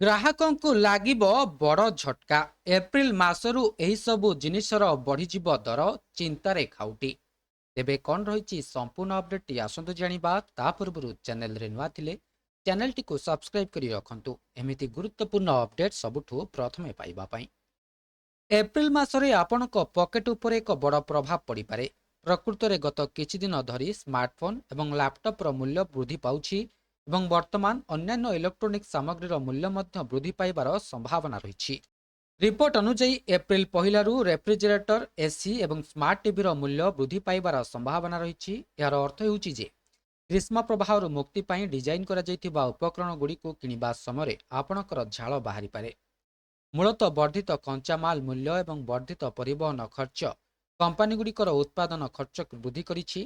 ଗ୍ରାହକଙ୍କୁ ଲାଗିବ ବଡ଼ ଝଟକା। ଏପ୍ରିଲ ମାସରୁ ଏହି ସବୁ ଜିନିଷର ବଢ଼ିଯିବ ଦର, ଚିନ୍ତାରେ ଖାଉଟି। ତେବେ କ'ଣ ରହିଛି ସମ୍ପୂର୍ଣ୍ଣ ଅପଡେଟ୍ଟି ଆସନ୍ତୁ ଜାଣିବା। ତା ପୂର୍ବରୁ ଚ୍ୟାନେଲରେ ନୂଆ ଥିଲେ ଚ୍ୟାନେଲଟିକୁ ସବସ୍କ୍ରାଇବ୍ କରି ରଖନ୍ତୁ ଏମିତି ଗୁରୁତ୍ୱପୂର୍ଣ୍ଣ ଅପଡେଟ୍ ସବୁଠୁ ପ୍ରଥମେ ପାଇବା ପାଇଁ। ଏପ୍ରିଲ ମାସରେ ଆପଣଙ୍କ ପକେଟ୍ ଉପରେ ଏକ ବଡ଼ ପ୍ରଭାବ ପଡ଼ିପାରେ। ପ୍ରକୃତରେ ଗତ କିଛି ଦିନ ଧରି ସ୍ମାର୍ଟଫୋନ୍ ଏବଂ ଲ୍ୟାପଟପ୍ର ମୂଲ୍ୟ ବୃଦ୍ଧି ପାଉଛି ଏବଂ ବର୍ତ୍ତମାନ ଅନ୍ୟାନ୍ୟ ଇଲେକ୍ଟ୍ରୋନିକ୍ସ ସାମଗ୍ରୀର ମୂଲ୍ୟ ମଧ୍ୟ ବୃଦ୍ଧି ପାଇବାର ସମ୍ଭାବନା ରହିଛି। ରିପୋର୍ଟ ଅନୁଯାୟୀ ଏପ୍ରିଲ ପହିଲାରୁ ରେଫ୍ରିଜରେଟର, ଏସି ଏବଂ ସ୍ମାର୍ଟ ଟିଭିର ମୂଲ୍ୟ ବୃଦ୍ଧି ପାଇବାର ସମ୍ଭାବନା ରହିଛି। ଏହାର ଅର୍ଥ ହେଉଛି ଯେ ଗ୍ରୀଷ୍ମ ପ୍ରବାହରୁ ମୁକ୍ତି ପାଇଁ ଡିଜାଇନ୍ କରାଯାଇଥିବା ଉପକରଣଗୁଡ଼ିକୁ କିଣିବା ସମୟରେ ଆପଣଙ୍କର ଝାଳ ବାହାରିପାରେ। ମୂଳତଃ ବର୍ଦ୍ଧିତ କଞ୍ଚାମାଲ ମୂଲ୍ୟ ଏବଂ ବର୍ଦ୍ଧିତ ପରିବହନ ଖର୍ଚ୍ଚ କମ୍ପାନୀଗୁଡ଼ିକର ଉତ୍ପାଦନ ଖର୍ଚ୍ଚକୁ ବୃଦ୍ଧି କରିଛି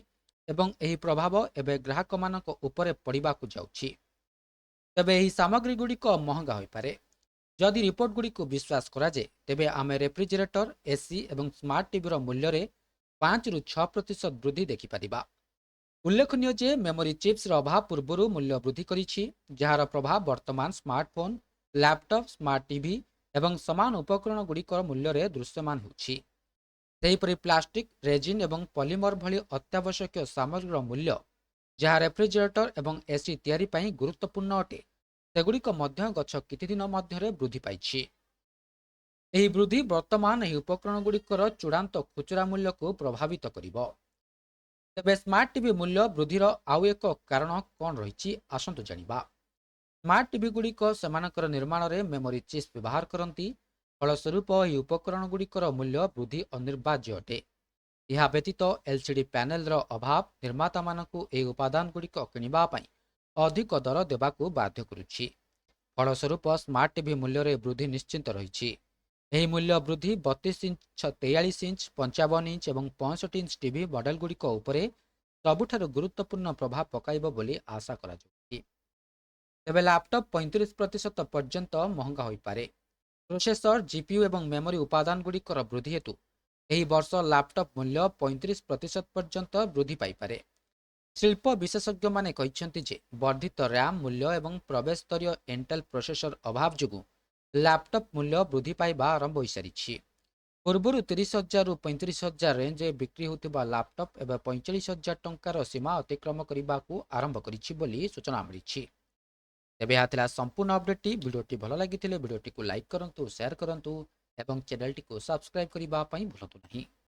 ଏବଂ ଏହି ପ୍ରଭାବ ଏବେ ଗ୍ରାହକମାନଙ୍କ ଉପରେ ପଡ଼ିବାକୁ ଯାଉଛି। ତେବେ ଏହି ସାମଗ୍ରୀଗୁଡ଼ିକ ମହଙ୍ଗା ହୋଇପାରେ। ଯଦି ରିପୋର୍ଟଗୁଡ଼ିକୁ ବିଶ୍ୱାସ କରାଯାଏ, ତେବେ ଆମେ ରେଫ୍ରିଜରେଟର, ଏସି ଏବଂ ସ୍ମାର୍ଟ ଟିଭିର ମୂଲ୍ୟରେ 5ରୁ 6% ବୃଦ୍ଧି ଦେଖିପାରିବା। ଉଲ୍ଲେଖନୀୟ ଯେ ମେମୋରି ଚିପ୍ସର ଅଭାବ ପୂର୍ବରୁ ମୂଲ୍ୟ ବୃଦ୍ଧି କରିଛି, ଯାହାର ପ୍ରଭାବ ବର୍ତ୍ତମାନ ସ୍ମାର୍ଟଫୋନ୍, ଲ୍ୟାପଟପ୍, ସ୍ମାର୍ଟ ଟିଭି ଏବଂ ସମାନ ଉପକରଣଗୁଡ଼ିକର ମୂଲ୍ୟରେ ଦୃଶ୍ୟମାନ ହେଉଛି। ସେହିପରି ପ୍ଲାଷ୍ଟିକ୍, ରେଜିନ୍ ଏବଂ ପଲିମର ଭଳି ଅତ୍ୟାବଶ୍ୟକୀୟ ସାମଗ୍ରୀର ମୂଲ୍ୟ, ଯାହା ରେଫ୍ରିଜରେଟର ଏବଂ ଏସି ତିଆରି ପାଇଁ ଗୁରୁତ୍ୱପୂର୍ଣ୍ଣ ଅଟେ, ସେଗୁଡ଼ିକ ମଧ୍ୟ ଗତ କିଛି ଦିନ ମଧ୍ୟରେ ବୃଦ୍ଧି ପାଇଛି। ଏହି ବୃଦ୍ଧି ବର୍ତ୍ତମାନ ଏହି ଉପକରଣଗୁଡ଼ିକର ଚୂଡ଼ାନ୍ତ ଖୁଚୁରା ମୂଲ୍ୟକୁ ପ୍ରଭାବିତ କରିବ। ତେବେ ସ୍ମାର୍ଟ ଟିଭି ମୂଲ୍ୟ ବୃଦ୍ଧିର ଆଉ ଏକ କାରଣ କ'ଣ ରହିଛି ଆସନ୍ତୁ ଜାଣିବା। ସ୍ମାର୍ଟ ଟିଭିଗୁଡ଼ିକ ସେମାନଙ୍କର ନିର୍ମାଣରେ ମେମୋରି ଚିପ୍ସ ବ୍ୟବହାର କରନ୍ତି। ଫଳସ୍ୱରୂପ ଏହି ଉପକରଣଗୁଡ଼ିକର ମୂଲ୍ୟ ବୃଦ୍ଧି ଅନିବାର୍ଯ୍ୟ ଅଟେ। ଏହା ବ୍ୟତୀତ ଏଲ୍‌ସିଡି ପ୍ୟାନେଲର ଅଭାବ ନିର୍ମାତାମାନଙ୍କୁ ଏହି ଉପାଦାନଗୁଡ଼ିକ କିଣିବା ପାଇଁ ଅଧିକ ଦର ଦେବାକୁ ବାଧ୍ୟ କରୁଛି। ଫଳସ୍ୱରୂପ ସ୍ମାର୍ଟ ଟିଭି ମୂଲ୍ୟରେ ବୃଦ୍ଧି ନିଶ୍ଚିତ ରହିଛି। ଏହି ମୂଲ୍ୟ ବୃଦ୍ଧି 32 ଇଞ୍ଚ, 43 ଇଞ୍ଚ, 55 ଇଞ୍ଚ ଏବଂ 65 ଇଞ୍ଚ ଟିଭି ମଡେଲଗୁଡ଼ିକ ଉପରେ ସବୁଠାରୁ ଗୁରୁତ୍ୱପୂର୍ଣ୍ଣ ପ୍ରଭାବ ପକାଇବ ବୋଲି ଆଶା କରାଯାଉଛି। ତେବେ ଲ୍ୟାପଟପ୍ 35% ପର୍ଯ୍ୟନ୍ତ ମହଙ୍ଗା ହୋଇପାରେ। ପ୍ରୋସେସର, ଜିପିୟୁ ଏବଂ ମେମୋରି ଉପାଦାନଗୁଡ଼ିକର ବୃଦ୍ଧି ହେତୁ ଏହି ବର୍ଷ ଲ୍ୟାପଟପ୍ ମୂଲ୍ୟ 35% ପର୍ଯ୍ୟନ୍ତ ବୃଦ୍ଧି ପାଇପାରେ। ଶିଳ୍ପ ବିଶେଷଜ୍ଞମାନେ କହିଛନ୍ତି ଯେ ବର୍ଦ୍ଧିତ ର୍ୟାମ୍ ମୂଲ୍ୟ ଏବଂ ପ୍ରବେଶ ସ୍ତରୀୟ ଇଣ୍ଟେଲ୍ ପ୍ରୋସେସର ଅଭାବ ଯୋଗୁଁ ଲ୍ୟାପଟପ୍ ମୂଲ୍ୟ ବୃଦ୍ଧି ପାଇବା ଆରମ୍ଭ ହୋଇସାରିଛି। ପୂର୍ବରୁ 30,000ରୁ 35,000 ରେଞ୍ଜରେ ବିକ୍ରି ହେଉଥିବା ଲ୍ୟାପଟପ୍ ଏବେ 45,000 ଟଙ୍କାର ସୀମା ଅତିକ୍ରମ କରିବାକୁ ଆରମ୍ଭ କରିଛି ବୋଲି ସୂଚନା ମିଳିଛି। ତେବେ ଏହା ଥିଲା ସମ୍ପୂର୍ଣ୍ଣ ଅପଡେଟ୍ଟି। ଭିଡ଼ିଓଟି ଭଲ ଲାଗିଥିଲେ ଭିଡ଼ିଓଟିକୁ ଲାଇକ୍ କରନ୍ତୁ, ସେୟାର କରନ୍ତୁ ଏବଂ ଚ୍ୟାନେଲଟିକୁ ସବସ୍କ୍ରାଇବ୍ କରିବା ପାଇଁ ଭୁଲନ୍ତୁ ନାହିଁ।